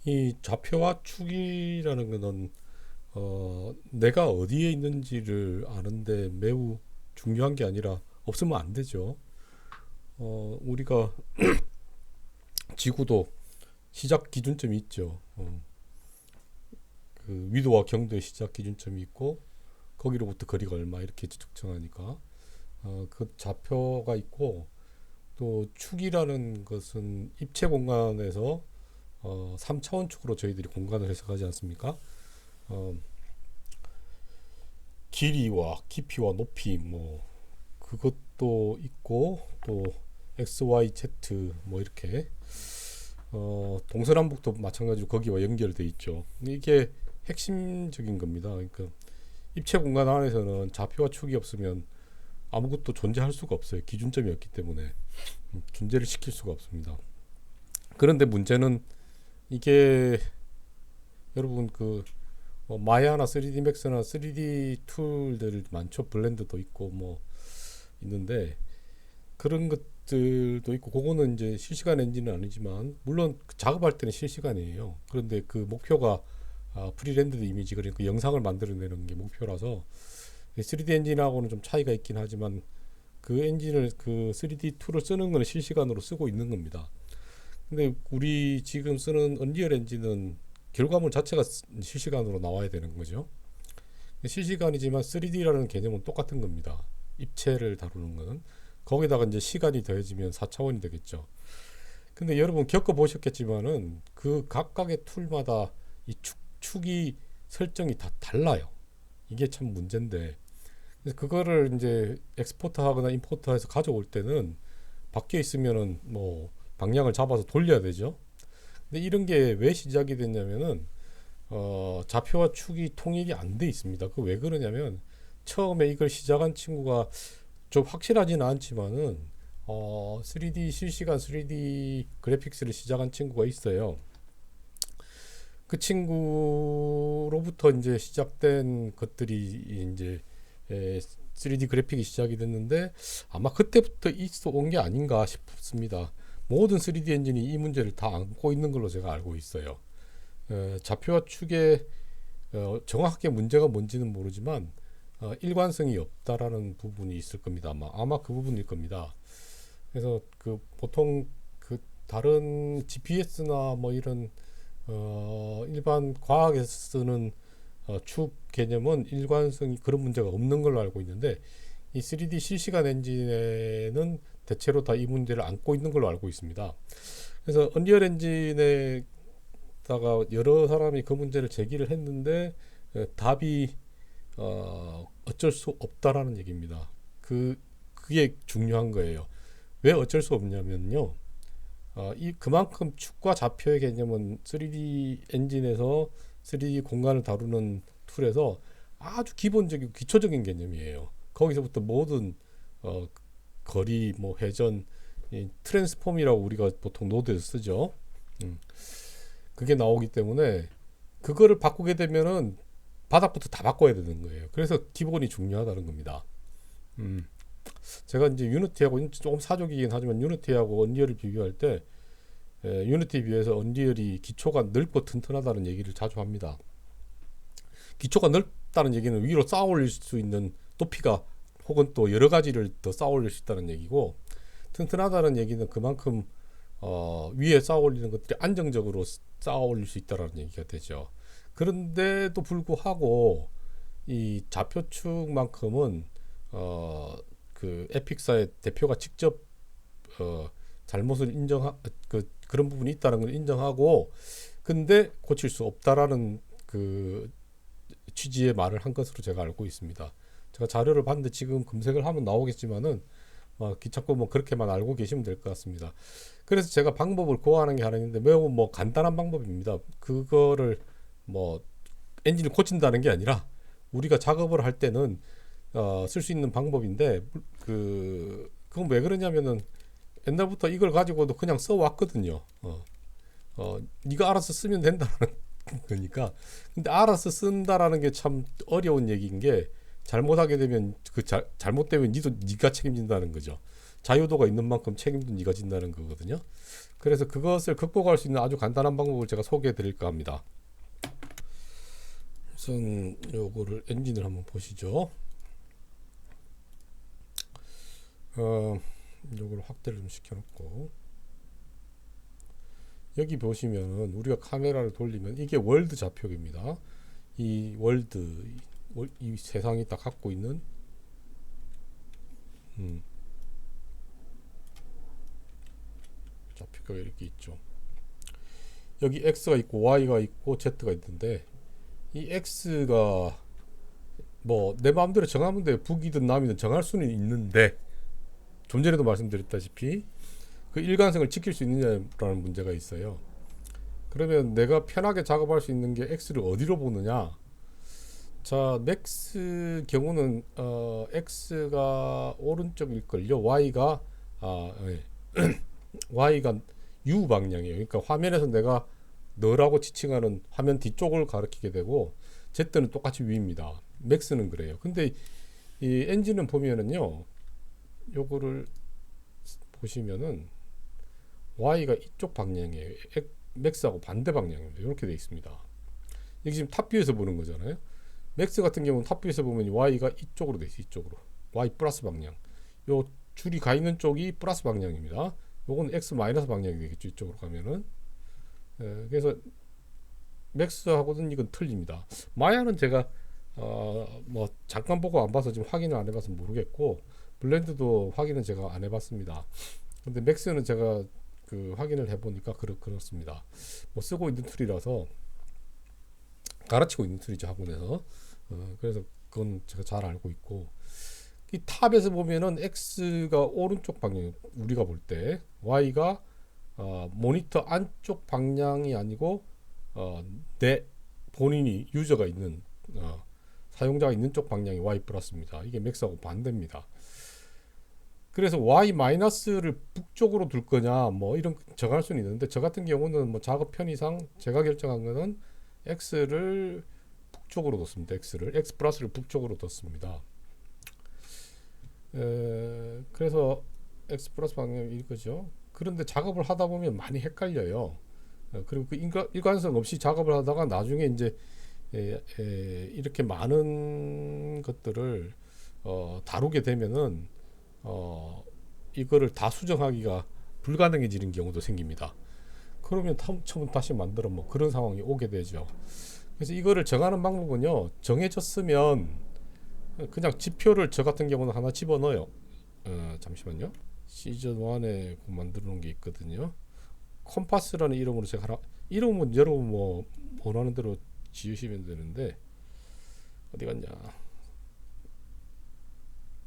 이 좌표와 축이라는 거는 내가 어디에 있는지를 아는데 매우 중요한 게 아니라 없으면 안 되죠. 우리가 지구도 시작 기준점이 있죠. 그 위도와 경도의 시작 기준점이 있고 거기로부터 거리가 얼마 이렇게 측정하니까 그 좌표가 있고, 또 축이라는 것은 입체 공간에서 3차원 축으로 저희들이 공간을 해석하지 않습니까? 어, 길이와 깊이와 높이 뭐 그것도 있고, 또 x, y, z 뭐 이렇게 동서남북도 마찬가지로 거기와 연결돼 있죠. 이게 핵심적인 겁니다. 그러니까 입체 공간 안에서는 좌표와 축이 없으면 아무것도 존재할 수가 없어요. 기준점이 없기 때문에 존재를 시킬 수가 없습니다. 그런데 문제는 이게 여러분 마야나 3D 맥스나 3D 툴들 많죠. 블렌더도 있고 뭐 있는데 그런 것들도 있고, 그거는 이제 실시간 엔진은 아니지만 물론 작업할 때는 실시간이에요. 그런데 그 목표가 프리렌더드 이미지, 그러니까 그 영상을 만들어내는 게 목표라서 3D 엔진하고는 좀 차이가 있긴 하지만 그 엔진을 그 3D 툴을 쓰는 거는 실시간으로 쓰고 있는 겁니다. 근데 우리 지금 쓰는 언리얼 엔진은 결과물 자체가 실시간으로 나와야 되는 거죠. 실시간이지만 3D라는 개념은 똑같은 겁니다. 입체를 다루는 거는. 거기다가 이제 시간이 더해지면 4차원이 되겠죠. 근데 여러분 겪어보셨겠지만은 그 각각의 툴마다 이 축이 설정이 다 달라요. 이게 참 문제인데, 그래서 그거를 이제 엑스포트하거나 임포트해서 가져올 때는 바뀌어 있으면은 뭐 방향을 잡아서 돌려야 되죠. 근데 이런 게 왜 시작이 됐냐면은 좌표와 축이 통일이 안 돼 있습니다. 그 왜 그러냐면 처음에 이걸 시작한 친구가 좀 확실하지는 않지만은 3D 실시간 3D 그래픽스를 시작한 친구가 있어요. 그 친구로부터 이제 시작된 것들이 이제 3D 그래픽이 시작이 됐는데 아마 그때부터 있어 온 게 아닌가 싶습니다. 모든 3D 엔진이 이 문제를 다 안고 있는 걸로 제가 알고 있어요. 좌표와 축에 정확하게 문제가 뭔지는 모르지만 일관성이 없다라는 부분이 있을 겁니다. 아마 그 부분일 겁니다. 그래서 그 보통 그 다른 GPS나 뭐 이런 일반 과학에서 쓰는 축 개념은 일관성이 그런 문제가 없는 걸로 알고 있는데, 이 3D 실시간 엔진에는 대체로 다 이 문제를 안고 있는 걸로 알고 있습니다. 그래서 언리얼 엔진에다가 여러 사람이 그 문제를 제기를 했는데 답이 어쩔 수 없다라는 얘기입니다. 그게 중요한 거예요. 왜 어쩔 수 없냐면요. 그만큼 축과 좌표의 개념은 3D 엔진에서 3D 공간을 다루는 툴에서 아주 기본적이고 기초적인 개념이에요. 거기서부터 모든 거리, 뭐 회전, 트랜스폼이라고 우리가 보통 노드에서 쓰죠. 그게 나오기 때문에 그거를 바꾸게 되면은 바닥부터 다 바꿔야 되는 거예요. 그래서 기본이 중요하다는 겁니다. 제가 이제 유니티하고 조금 사족이긴 하지만 유니티하고 언리얼을 비교할 때 유니티에 비해서 언리얼이 기초가 넓고 튼튼하다는 얘기를 자주 합니다. 기초가 넓다는 얘기는 위로 쌓아 올릴 수 있는 높이가 혹은 또 여러 가지를 더 쌓아 올릴 수 있다는 얘기고, 튼튼하다는 얘기는 그만큼 위에 쌓아 올리는 것들이 안정적으로 쌓아 올릴 수 있다는 얘기가 되죠. 그런데도 불구하고 이 좌표축만큼은 그 에픽사의 대표가 직접 잘못을 그런 부분이 있다는 걸 인정하고, 근데 고칠 수 없다라는 그 취지의 말을 한 것으로 제가 알고 있습니다. 제가 자료를 봤는데 지금 검색을 하면 나오겠지만은 귀찮고 뭐 그렇게만 알고 계시면 될 것 같습니다. 그래서 제가 방법을 고안한 게 하나 있는데 매우 뭐 간단한 방법입니다. 그거를 뭐 엔진을 고친다는 게 아니라 우리가 작업을 할 때는 쓸 수 있는 방법인데, 그건 왜 그러냐면은 옛날부터 이걸 가지고도 그냥 써왔거든요. 네가 알아서 쓰면 된다는 거니까. 근데 알아서 쓴다라는 게 참 어려운 얘기인 게, 잘못하게 되면 잘못되면 네가 책임진다는 거죠. 자유도가 있는 만큼 책임도 네가 진다는 거거든요. 그래서 그것을 극복할 수 있는 아주 간단한 방법을 제가 소개해 드릴까 합니다. 우선 요거를 엔진을 한번 보시죠. 요걸 확대를 좀 시켜놓고 여기 보시면은 우리가 카메라를 돌리면 이게 월드 좌표입니다. 이 월드, 이 세상이 딱 갖고 있는 좌표가 이렇게 있죠. 여기 X가 있고 Y가 있고 Z가 있는데 이 X가 뭐 내 마음대로 정하면 돼. 북이든 남이든 정할 수는 있는데 좀 전에도 말씀드렸다시피 그 일관성을 지킬 수 있느냐라는 문제가 있어요. 그러면 내가 편하게 작업할 수 있는 게 X를 어디로 보느냐? 자, 맥스 경우는 X가 오른쪽일걸요. 예. Y가 U 방향이에요. 그러니까 화면에서 내가 너라고 지칭하는 화면 뒤쪽을 가리키게 되고 Z는 똑같이 위입니다. 맥스는 그래요. 근데 이 엔진은 보면은요. 요거를 보시면은 Y가 이쪽 방향이에요. 맥스하고 반대 방향입니다. 이렇게 되어 있습니다. 이게 지금 탑뷰에서 보는 거잖아요. 맥스 같은 경우는 탑뷰에서 보면 Y가 이쪽으로 되어 있어요. 이쪽으로. Y 플러스 방향. 요 줄이 가 있는 쪽이 플러스 방향입니다. 요건 X 마이너스 방향이 되겠죠. 이쪽으로 가면은. 그래서 맥스하고는 이건 틀립니다. 마야는 제가 뭐 잠깐 보고 안 봐서 지금 확인을 안 해봐서 모르겠고 블렌드도 확인은 제가 안 해봤습니다. 근데 맥스는 제가 그 확인을 해보니까 그렇습니다. 뭐 쓰고 있는 툴이라서 가르치고 있는 툴이죠 학원에서. 그래서 그건 제가 잘 알고 있고 이 탑에서 보면은 X가 오른쪽 방향 우리가 볼 때 Y가 모니터 안쪽 방향이 아니고 내 본인이 유저가 있는 사용자가 있는 쪽 방향이 Y 플러스입니다. 이게 맥스하고 반대입니다. 그래서 Y 마이너스를 북쪽으로 둘 거냐 뭐 이런 정할 수는 있는데 저 같은 경우는 뭐 작업 편의상 제가 결정한 거는 X를 북쪽으로 뒀습니다. X 플러스를 북쪽으로 뒀습니다. 그래서 X 플러스 방향이 이거죠. 그런데 작업을 하다 보면 많이 헷갈려요. 그리고 그 일관성 없이 작업을 하다가 나중에 이제 이렇게 많은 것들을 다루게 되면은 이거를 다 수정하기가 불가능해지는 경우도 생깁니다. 그러면 처음 다시 만들어 뭐 그런 상황이 오게 되죠. 그래서 이거를 정하는 방법은요. 정해졌으면 그냥 지표를 저 같은 경우는 하나 집어넣어요. 잠시만요. 시즌 1에 만들어 놓은 게 있거든요. 컴파스라는 이름으로 제가 하나, 이름은 여러분 뭐 원하는 대로 지으시면 되는데 어디 갔냐?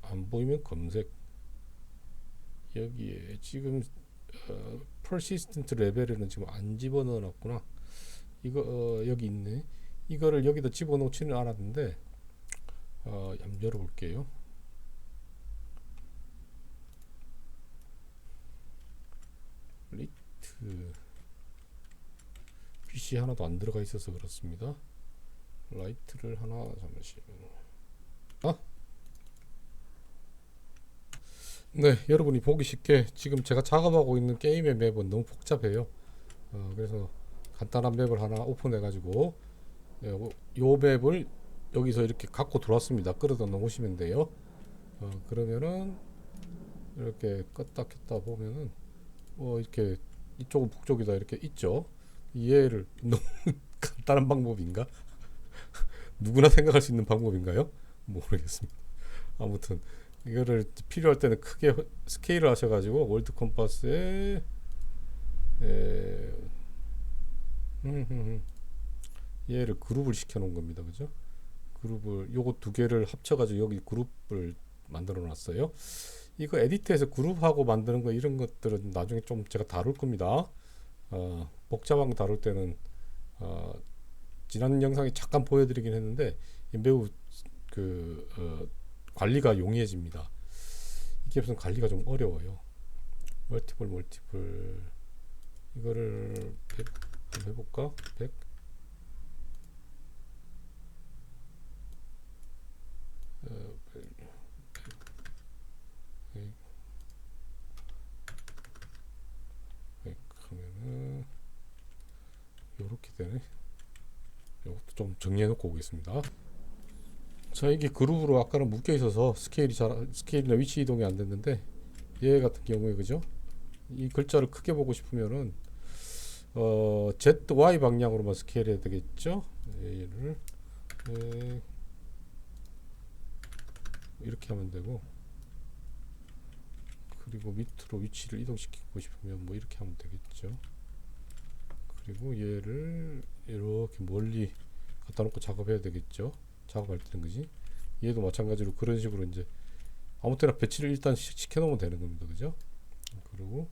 안 보이면 검색. 여기에 지금 persistent 레벨에는 지금 안 집어넣어 놨구나. 이거 여기 있네. 이거를 여기다 집어넣지는 않았는데 한번 열어볼게요. 리트 PC 하나도 안 들어가 있어서 그렇습니다. 라이트를 하나 잠시만요. 네, 여러분이 보기 쉽게 지금 제가 작업하고 있는 게임의 맵은 너무 복잡해요. 그래서 간단한 맵을 하나 오픈해 가지고 요 맵을 여기서 이렇게 갖고 들어왔습니다. 끌어다 놓으시면 돼요. 그러면은 이렇게 껐다 켰다 보면은 이렇게 이쪽은 북쪽이다 이렇게 있죠. 이해를 너무 간단한 방법인가? 누구나 생각할 수 있는 방법인가요? 모르겠습니다. 아무튼 이거를 필요할 때는 크게 스케일을 하셔가지고 월드 컴파스에 얘를 그룹을 시켜 놓은 겁니다. 그죠? 그룹을 요거 두 개를 합쳐가지고 여기 그룹을 만들어 놨어요. 이거 에디트에서 그룹하고 만드는 거 이런 것들은 나중에 좀 제가 다룰 겁니다. 복잡한 거 다룰 때는 지난 영상에 잠깐 보여드리긴 했는데 매우 관리가 용이해집니다. 이게 무슨 관리가 좀 어려워요. 멀티플 이거를 100 한번 해볼까? 100 100 이렇게 되네. 이것도 좀 정리해 놓고 오겠습니다. 자, 이게 그룹으로 아까는 묶여 있어서 스케일이나 위치 이동이 안 됐는데, 얘 같은 경우에 그죠? 이 글자를 크게 보고 싶으면은 ZY 방향으로만 스케일 해야 되겠죠? 얘를 이렇게 하면 되고, 그리고 밑으로 위치를 이동시키고 싶으면 뭐 이렇게 하면 되겠죠. 그리고 얘를 이렇게 멀리 갖다 놓고 작업해야 되겠죠. 작업할 때는 그지. 얘도 마찬가지로 그런 식으로 이제 아무 때나 배치를 일단 시켜 놓으면 되는 겁니다. 그죠? 그리고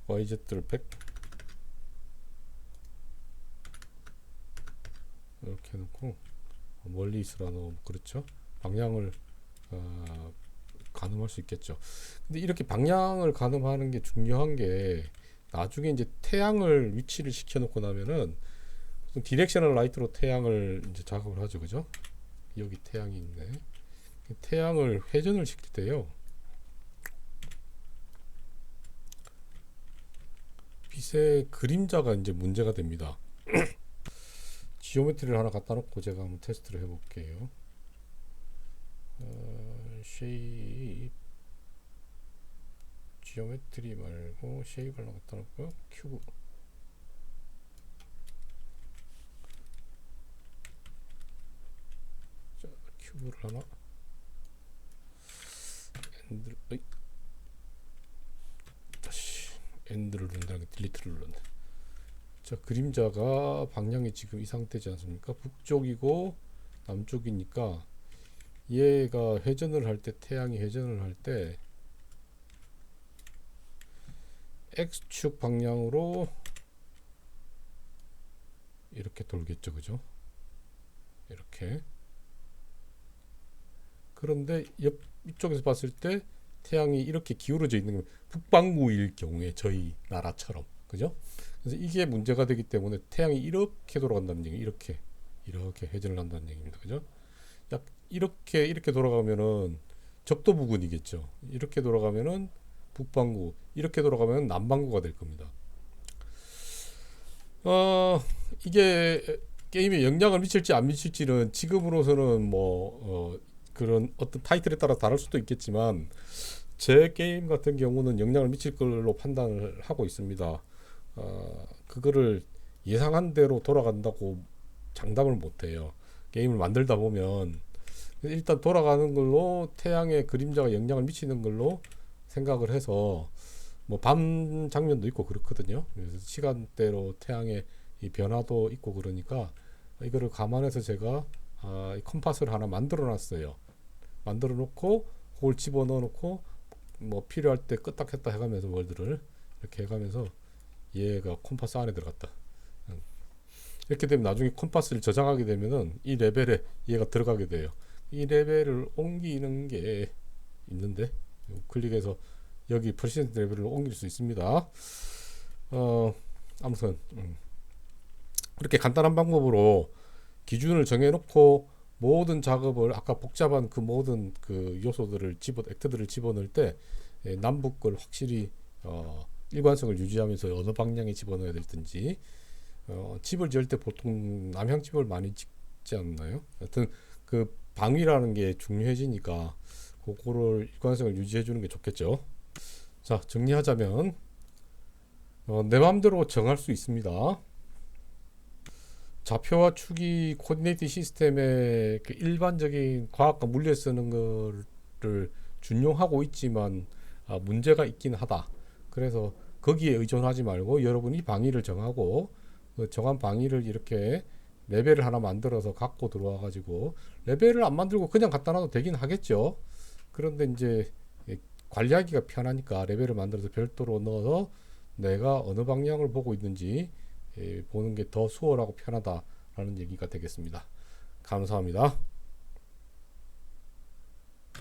YZ를 100 이렇게 해놓고 멀리 있으라 놓으면 그렇죠. 방향을 가늠할 수 있겠죠. 근데 이렇게 방향을 가늠하는 게 중요한 게, 나중에 이제 태양을 위치를 시켜 놓고 나면은 디렉셔널 라이트로 태양을 이제 작업을 하죠. 그죠? 여기 태양이 있네. 태양을 회전을 시킬 때요, 빛의 그림자가 이제 문제가 됩니다. 지오메트리를 하나 갖다 놓고 제가 한번 테스트를 해볼게요. 쉐입 지오메트리 말고 쉐입을 하나 갖다 놓고요. 큐브. 자, 큐브를 하나 다시 엔드를 누른다는 게 딜리트를 눌렀네. 자, 그림자가 방향이 지금 이 상태지 않습니까? 북쪽이고 남쪽이니까 얘가 회전을 할 때, 태양이 회전을 할 때 X축 방향으로 이렇게 돌겠죠. 그죠? 이렇게. 그런데 이쪽에서 봤을 때 태양이 이렇게 기울어져 있는 건 북반구일 경우에 저희 나라처럼, 그죠? 그래서 이게 문제가 되기 때문에 태양이 이렇게 돌아간다는 얘기, 이렇게 회전을 한다는 얘기입니다. 그죠? 약 이렇게 돌아가면은 적도 부근이겠죠. 이렇게 돌아가면은 북반구, 이렇게 돌아가면 남반구가 될 겁니다. 이게 게임에 영향을 미칠지 안 미칠지는 지금으로서는 그런 어떤 타이틀에 따라 다를 수도 있겠지만, 제 게임 같은 경우는 영향을 미칠 걸로 판단을 하고 있습니다. 그거를 예상한 대로 돌아간다고 장담을 못해요. 게임을 만들다 보면 일단 돌아가는 걸로, 태양의 그림자가 영향을 미치는 걸로 생각을 해서, 뭐 밤 장면도 있고 그렇거든요. 그래서 시간대로 태양의 이 변화도 있고 그러니까 이거를 감안해서 제가 이 컴파스를 하나 만들어 놨어요. 만들어 놓고 그걸 집어 넣어 놓고 뭐 필요할 때 끄딱 했다 해가면서 월드를 이렇게 해가면서 얘가 컴파스 안에 들어갔다. 이렇게 되면 나중에 컴파스를 저장하게 되면은 이 레벨에 얘가 들어가게 돼요. 이 레벨을 옮기는 게 있는데, 클릭해서 여기 퍼센트 레벨을 옮길 수 있습니다. 아무튼 이렇게 간단한 방법으로 기준을 정해놓고 모든 작업을, 아까 복잡한 그 모든 그 요소들을 액트들을 집어넣을 때 남북을 확실히 일관성을 유지하면서 어느 방향에 집어넣어야 될든지, 집을 지을 때 보통 남향집을 많이 짓지 않나요? 하여튼 그 방위라는 게 중요해지니까 그거를 일관성을 유지해 주는 게 좋겠죠. 자, 정리하자면 내 마음대로 정할 수 있습니다. 좌표와 축이 코디네이트 시스템의 그 일반적인 과학과 물리에 쓰는 거를 준용하고 있지만 문제가 있긴 하다. 그래서 거기에 의존하지 말고 여러분이 방위를 정하고, 그 정한 방위를 이렇게 레벨을 하나 만들어서 갖고 들어와 가지고, 레벨을 안 만들고 그냥 갖다 놔도 되긴 하겠죠. 그런데 이제 관리하기가 편하니까 레벨을 만들어서 별도로 넣어서 내가 어느 방향을 보고 있는지 보는 게 더 수월하고 편하다라는 얘기가 되겠습니다. 감사합니다.